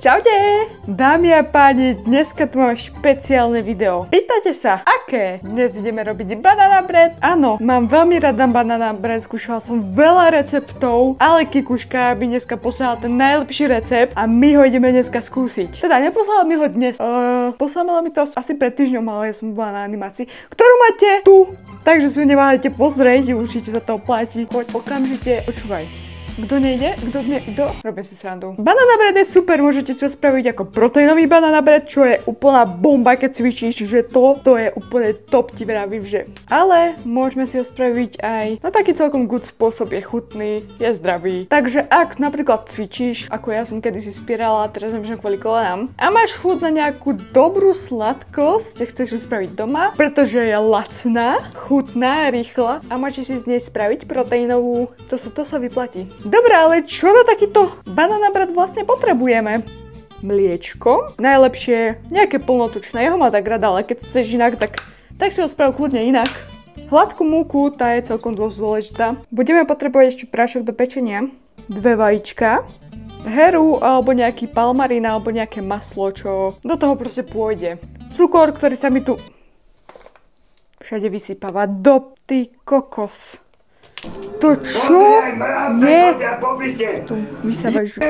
Čaute! Dámy a páni, dneska tu máme špeciálne video. Pýtate sa, aké? Dnes ideme robiť banana bread. Áno, mám veľmi rada banana bread, skúšala som veľa receptov, ale Kikuška mi dneska poslala ten najlepší recept a my ho ideme dneska skúsiť. Teda neposlala mi ho dnes, poslala mi to asi pred týždňom, ale ja som bola na animácii, ktorú máte tu. Takže si ju neváhajte pozrieť, určite sa to oplatí. Choď okamžite, počúvaj. Kto nejde? Kto? Robím si srandu. Banana bread je super, môžete si ho spraviť ako proteínový banana bread, čo je úplná bomba, keď cvičíš, že to je úplne top, ti vravím, že. Ale môžeme si ho spraviť aj na taký celkom good spôsob, je chutný, je zdravý. Takže ak napríklad cvičíš, ako ja som kedysi spierala, teraz nemôžem kvôli kolenám, a máš chuť na nejakú dobrú sladkosť, chceš ju spraviť doma, pretože je lacná, chutná, rýchla a môžeš si z nej spraviť proteínovú, to sa vyplatí. Dobre, ale čo na takýto banana bread vlastne potrebujeme? Mliečko, najlepšie nejaké plnotučné, ja ho mám tak rada, ale keď chceš inak, tak si ho sprav kľudne inak. Hladkú múku, tá je celkom dosť dôležitá. Budeme potrebovať ešte prášok do pečenia, 2 vajíčka, heru alebo nejaký palmarín alebo nejaké maslo, čo do toho proste pôjde. Cukor, ktorý sa mi tu všade vysypáva, do ty kokos. To čo je? Tu vysávaš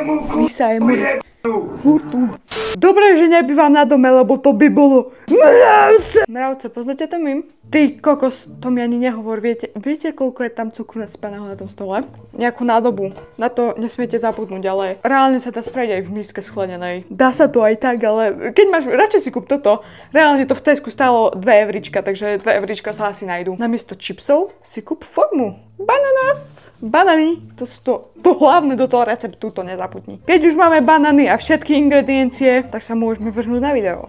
hurtu. Dobre, že nebývam na dome, lebo to by bolo mravce. Mravce, poznáte ten mým? Ty kokos, to mi ani nehovor, viete koľko je tam cukru naspaného na tom stole? Nejakú nádobu, na to nesmiete zabudnúť, ale reálne sa dá spraviť aj v miske schladenej. Dá sa to aj tak, ale keď máš, radšej si kúp toto. Reálne to v Tesku stálo 2 evrička, takže 2 evrička sa asi nájdú. Namiesto čipsov si kúp formu. Banany, to sú to hlavné do toho receptu, to nezabudni. Keď už máme banany a všetky ingrediencie, tak sa môžeme vrhnúť na video.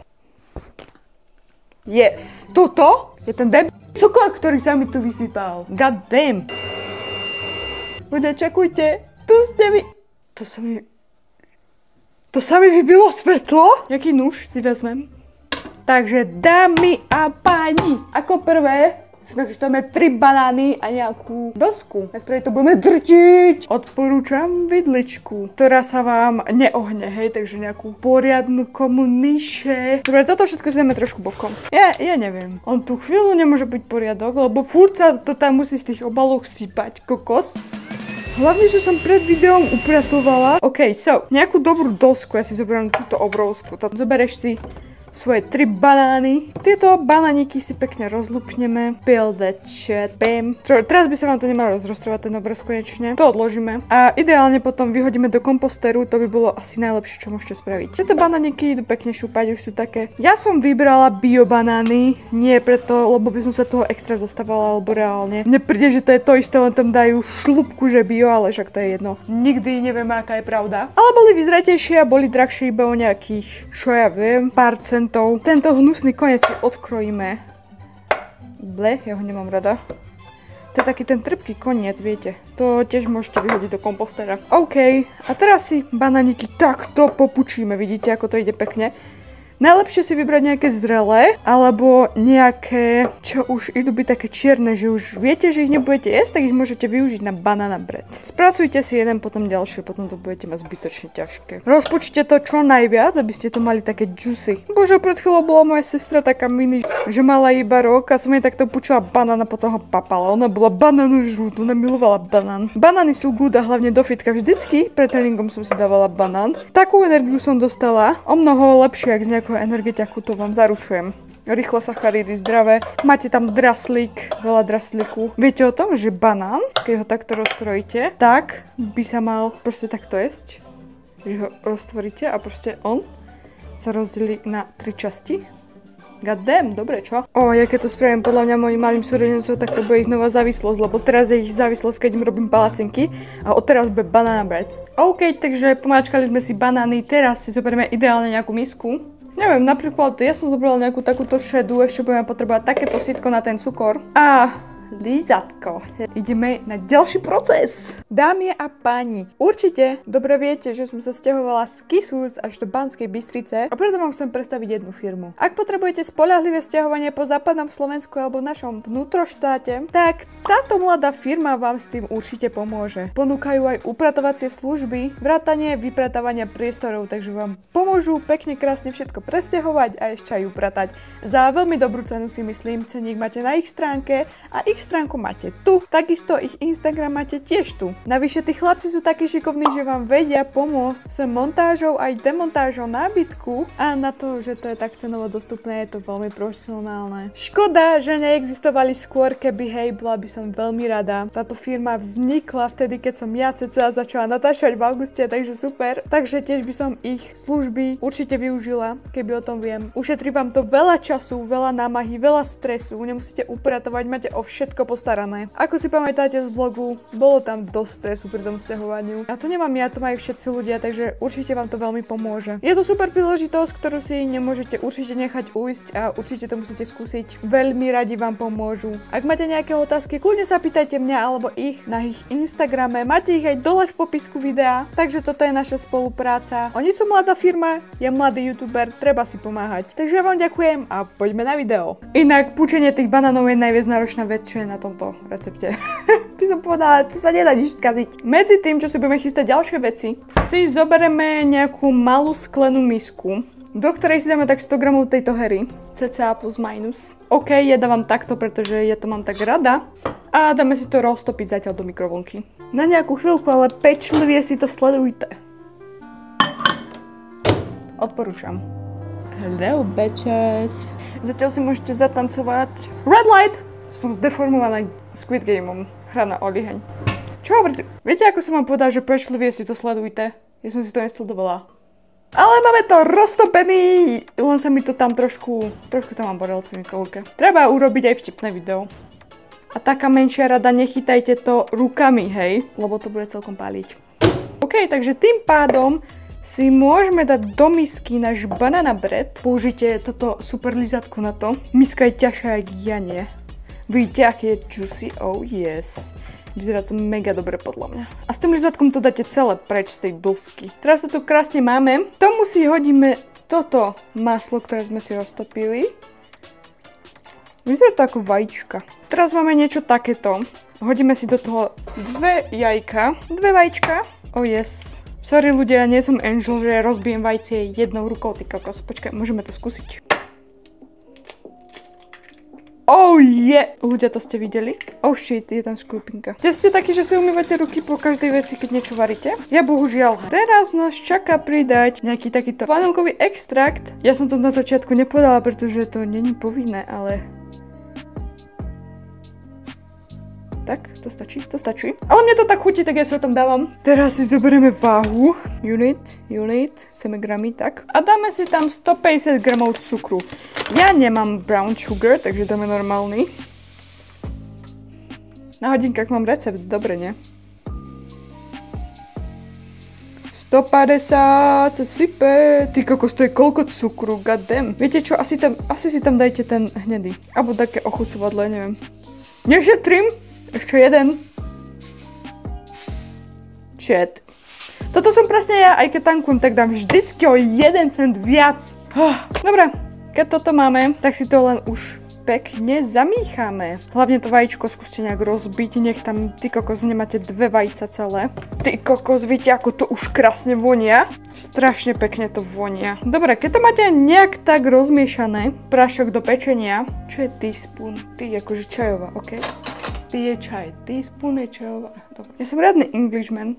Yes. Toto je ten cukor, ktorý sa mi tu vysypal. God damn. Ľudia, čakujte. Tu ste mi... To sa mi vybilo svetlo. Jaký nůž si vezmem. Takže dámy a páni, ako prvé si nachystáme 3 banány a nejakú dosku, na ktorej to budeme drtiť. Odporúčam vidličku, ktorá sa vám neohne, hej, takže nejakú poriadnu komuniše. Dobre, toto všetko si dáme trošku bokom. Ja neviem. On tu chvíľu nemôže byť poriadok, lebo furt sa to tam musí z tých obalov sypať, kokos. Hlavne, že som pred videom upratovala. OK, so, nejakú dobrú dosku, ja si zoberiem túto obrovskú. Zoberieš si svoje 3 banány. Tieto banániky si pekne rozlupneme. Build that shit. Bam. Teraz by sa vám to nemalo rozrostrovať ten obraz konečne. To odložíme. A ideálne potom vyhodíme do komposteru. To by bolo asi najlepšie, čo môžete spraviť. Tieto banániky idú pekne šúpať, už sú také. Ja som vybrala bio banány. Nie preto, lebo by som sa toho extra zastávala, alebo reálne. Mne príde, že to je to isté, len tam dajú šlupku, že bio, ale však to je jedno. Nikdy neviem, aká je pravda. Ale boli vyzretejšie a boli drahšie iba o nejakých, čo ja viem, pár centov. Tento hnusný koniec si odkrojíme. Ble, ja ho nemám rada. To je taký ten trpký koniec, viete. To tiež môžete vyhodiť do kompostera. OK, a teraz si banániky takto popučíme. Vidíte, ako to ide pekne. Najlepšie si vybrať nejaké zrelé, alebo nejaké, čo už idú byť také čierne, že už viete, že ich nebudete jesť, tak ich môžete využiť na banana bread. Spracujte si jeden, potom ďalšie, potom to budete mať zbytočne ťažké. Rozpočte to čo najviac, aby ste to mali také juicy. Bože, pred chvíľou bola moja sestra taká mini, že mala iba rok a som jej takto počula banán a potom ho papala. Ona bola banánu žrút, ona milovala banán. Banány sú good a hlavne do fitka. Vždycky pred tréningom som si dávala banán. Takú energiu som dostala, o mnoho lepšie, ak z nejakého energetiaku, to vám zaručujem. Rýchlo sacharidy, zdravé. Máte tam draslík, veľa draslíku. Viete o tom, že banán, keď ho takto rozkrojíte, tak by sa mal proste takto jesť. Že ho roztvoríte a proste on sa rozdelí na 3 časti. God damn, dobre, čo? Ja keď to spravím podľa mňa mojim malým súrodencom, tak to bude ich nová závislosť, lebo teraz je ich závislosť, keď im robím palacinky a odteraz bude banana bread. OK, takže pomáčkali sme si banány, teraz si zoberieme ideálne nejakú misku. Neviem, napríklad ja som zobrala nejakú takúto šedu, ešte budeme potrebovať takéto sítko na ten cukor. A lízatko. Ideme na ďalší proces. Dámy a páni, určite dobre viete, že som sa sťahovala z Kisúz až do Banskej Bystrice a preto vám chcem predstaviť jednu firmu. Ak potrebujete spoľahlivé sťahovanie po západnom Slovensku alebo v našom vnútroštáte, tak táto mladá firma vám s tým určite pomôže. Ponúkajú aj upratovacie služby, vrátanie vypratávania priestorov, takže vám pomôžu pekne krásne všetko presťahovať a ešte aj upratať. Za veľmi dobrú cenu si myslím, ceník máte na ich stránke a ich stránku máte tu. Takisto ich Instagram máte tiež tu. Navyše tí chlapci sú takí šikovní, že vám vedia pomôcť s montážou aj demontážou nábytku a na to, že to je tak cenovo dostupné, je to veľmi profesionálne. Škoda, že neexistovali skôr, keby hej, bola by som veľmi rada. Táto firma vznikla vtedy, keď som ja cca začala natáčať v auguste, takže super. Takže tiež by som ich služby určite využila, keby o tom viem. Ušetrí vám to veľa času, veľa námahy, veľa stresu, nemusíte upratovať, máte o všetko postarané. Ako si pamätáte z vlogu, bolo tam dosť stresu pri tom sťahovaniu. A to nemám ja, to majú všetci ľudia, takže určite vám to veľmi pomôže. Je to super príležitosť, ktorú si nemôžete určite nechať ujsť a určite to musíte skúsiť. Veľmi radi vám pomôžu. Ak máte nejaké otázky, kľudne sa pýtajte mňa alebo ich na ich Instagrame. Máte ich aj dole v popisku videa. Takže toto je naša spolupráca. Oni sú mladá firma, ja mladý youtuber, treba si pomáhať. Takže ja vám ďakujem a poďme na video. Inak púčenie tých banánov je najviac náročná vec, čo je na tomto recepte. By som povedala, to sa nedá nič skaziť. Medzi tým, čo si budeme chystať ďalšie veci, si zoberieme nejakú malú sklenú misku, do ktorej si dáme tak 100 gramov tejto hery. Cca plus minus. OK, ja dávam takto, pretože ja to mám tak rada. A dáme si to roztopiť zatiaľ do mikrovlnky. Na nejakú chvíľku, ale pečlivie si to sledujte. Odporúčam. Hello, bitches. Zatiaľ si môžete zatancovať. Red light! Som zdeformovaná Squid Gameom. Hra na oliheň. Čo hovoríte? Viete, ako som vám povedal, že pečlivie si to sledujte? Ja som si to nesledovala. Ale máme to roztopený! Len sa mi to tam trošku tam mám borelce v mikrovlnke. Treba urobiť aj vtipné video. A taká menšia rada, nechytajte to rukami, hej? Lebo to bude celkom páliť. OK, takže tým pádom si môžeme dať do misky náš banana bread. Použite toto super lízatko na to. Miska je ťažšia jak janie. Vidíte, aký je juicy? Oh yes. Vyzerá to mega dobre podľa mňa. A s tým lízatkom to dáte celé preč z tej dosky. Teraz to tu krásne máme. Tomu si hodíme toto maslo, ktoré sme si roztopili. Vyzerá to ako vajíčka. Teraz máme niečo takéto. Hodíme si do toho dve vajíčka. Oh yes. Sorry ľudia, ja nie som angel, že rozbijem vajcie jednou rukou, ty kokos. Počkaj, môžeme to skúsiť. Oh yeah! Ľudia, to ste videli? Oh shit, je tam škrupinka. Ste takí, že si umývate ruky po každej veci, keď niečo varíte? Ja bohužiaľ. Teraz nás čaká pridať nejaký takýto vanilkový extrakt. Ja som to na začiatku nepovedala, pretože to není povinné, ale... Tak, to stačí. Ale mne to tak chutí, tak ja sa o tom dávam. Teraz si zoberieme váhu. Unit, 7 gramy, tak. A dáme si tam 150 gramov cukru. Ja nemám brown sugar, takže dáme normálny. Na hodinkách mám recept, dobre, nie? 150 sa sype. Ty kokos, to je koľko cukru, goddamn. Viete čo, asi si tam dajte ten hnedý. Alebo také ochucovadlo, neviem. Nešetrím. Ešte jeden. Shit. Toto som presne ja, aj keď tankujem, tak dám vždycky o 1 cent viac. Dobre, keď toto máme, tak si to len už pekne zamíchame. Hlavne to vajíčko skúste nejak rozbiť, nech tam, ty kokos, nemáte dve vajca celé. Ty kokos, viete, ako to už krásne vonia? Strašne pekne to vonia. Dobre, keď to máte nejak tak rozmiešané, prášok do pečenia, čo je teaspoon? Ty, akože čajová, ok? Je čaj, teaspoon je čajová. Dobre. Ja som riadny Englishman.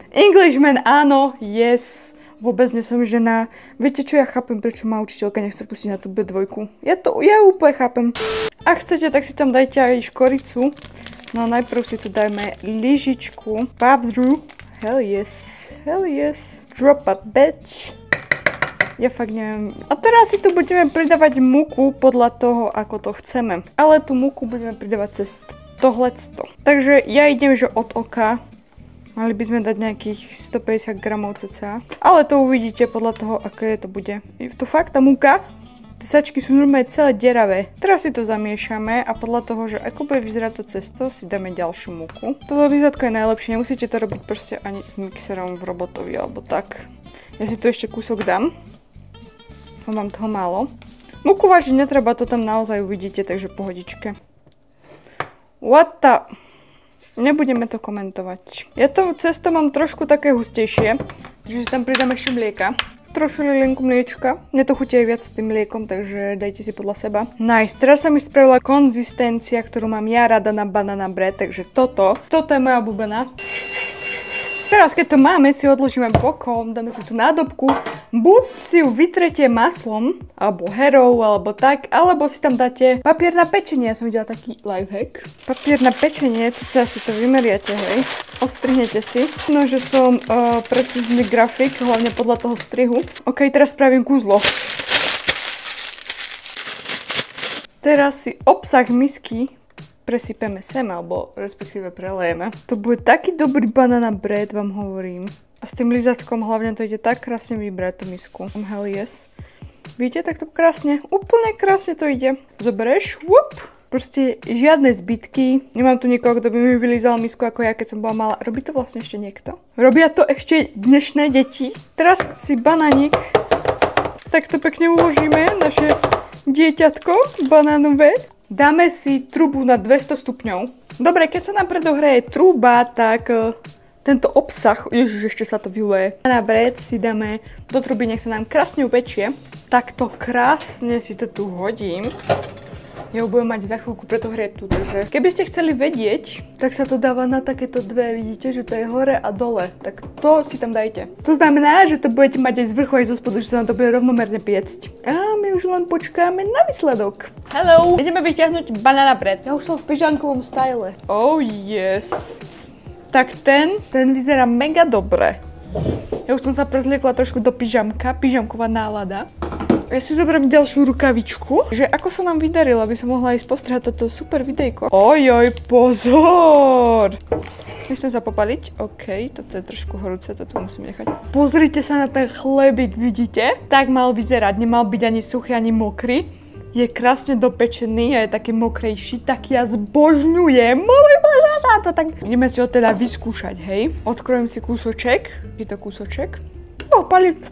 Englishman, áno, yes. Vôbec nie som žena. Viete čo, ja chápem, prečo ma učiteľka nechce pustiť na tú B2. Ja úplne chápem. Ak chcete, tak si tam dajte aj škoricu. No najprv si tu dajme lyžičku pavdru. Hell yes. Drop a bitch. Ja fakt neviem. A teraz si tu budeme pridávať múku podľa toho, ako to chceme. Ale tú múku budeme pridávať cez tohleto. Takže ja idem, že od oka. Mali by sme dať nejakých 150 gramov cca. Ale to uvidíte podľa toho, aké to bude. Je to fakt tá múka Tie sačky sú normálne celé deravé. Teraz si to zamiešame a podľa toho, že ako bude vyzerať to cesto, si dáme ďalšiu múku. Toto lízatko je najlepšie, nemusíte to robiť proste ani s mixerom v robotovi alebo tak. Ja si tu ešte kúsok dám. Mám toho málo. Múku vážiť netreba, to tam naozaj uvidíte, takže pohodičke. What the... Nebudeme to komentovať. Ja to cesto mám trošku také hustejšie, takže si tam pridám ešte mlieka. Trošku linku mliečka. Mne to chutí aj viac s tým mliekom, takže dajte si podľa seba. Nice, teraz sa mi spravila konzistencia, ktorú mám ja rada na banana bread, takže toto je moja obľúbená. Teraz, keď to máme, si odložíme bokom, dáme si tú nádobku, buď si ju vytrete maslom, alebo herou, alebo tak, alebo si tam dáte papier na pečenie. Ja som videla taký lifehack. Papier na pečenie, cca si to vymeriate, hej. Ostrihnete si. No, že som precízny grafik, hlavne podľa toho strihu. OK, teraz spravím kúzlo. Teraz si obsah misky presypeme sem, alebo respektíve prelejeme. To bude taký dobrý banana bread, vám hovorím. A s tým lizatkom hlavne to ide tak krásne vybrať tú misku. Hell yes. Vidíte, tak to krásne, úplne krásne to ide. Zoberieš, whoop, proste žiadne zbytky. Nemám tu nikoho, kto by mi vylízal misku ako ja, keď som bola malá. Robí to vlastne ešte niekto? Robia to ešte dnešné deti. Teraz si banánik takto pekne uložíme, naše dieťatko banánové. Dáme si trubu na 200 stupňov. Dobre, keď sa nám predohreje truba, tak tento obsah, ježiš, ešte sa to vyleje. Na bread si dáme do truby, nech sa nám krásne upečie. Takto krásne si to tu hodím. Ja ho budem mať za chvíľku predohrietú, takže keby ste chceli vedieť, tak sa to dáva na takéto dve, vidíte, že to je hore a dole. Tak to si tam dajte. To znamená, že to budete mať aj z vrchu, aj zo spodu, že sa vám to bude rovnomerne piecť. A my už len počkáme na výsledok. Hello! Ideme vyťahnuť banana bread. Ja už som v pyžamkovom style. Oh yes. Tak ten vyzerá mega dobre. Ja už som sa prezliekla trošku do pyžamka, pyžamková nálada. Ja si zoberiem ďalšiu rukavičku, že ako sa nám vydarilo, aby som mohla ísť postrehať toto super videjko. Ojoj, pozor! Nechcem sa popaliť. OK, toto je trošku horúce, toto musím nechať. Pozrite sa na ten chlebík, vidíte? Tak mal vyzerať, nemal byť ani suchý, ani mokrý. Je krásne dopečený a je taký mokrejší, tak ja zbožňujem. Ideme si ho teda vyskúšať, hej. Odkrojem si kúsoček. Je to kúsoček.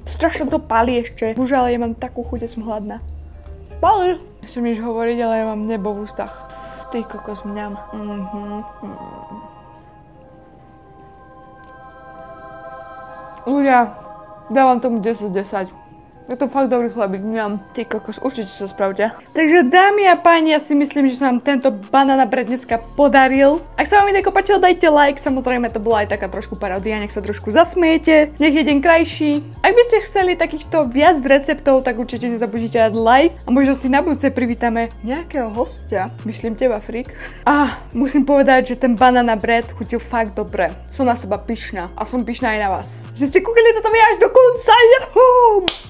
Strašne to palí ešte. Bože, ale ja mám takú chuť, som hladná. Palí. Nechcem nič hovoriť, ale ja mám nebo v ústach. Ty kokos, mňam. Ľudia, dávam tomu 10/10. Je to fakt dobrý chlebík, mňam. Ty kokos, určite sa spravte. Takže dámy a páni, ja si myslím, že sa vám tento banana bread dneska podaril. Ak sa vám videjko páčilo, dajte like, samozrejme to bola aj taká trošku paródia, nech sa trošku zasmiete, nech je deň krajší. Ak by ste chceli takýchto viac receptov, tak určite nezabudnite dať like a možno si na budúce privítame nejakého hostia, myslím teba, Frik. A musím povedať, že ten banana bread chutil fakt dobre. Som na seba pyšná a som pyšná aj na vás. Že ste kúkali toto video až do konca, juhu!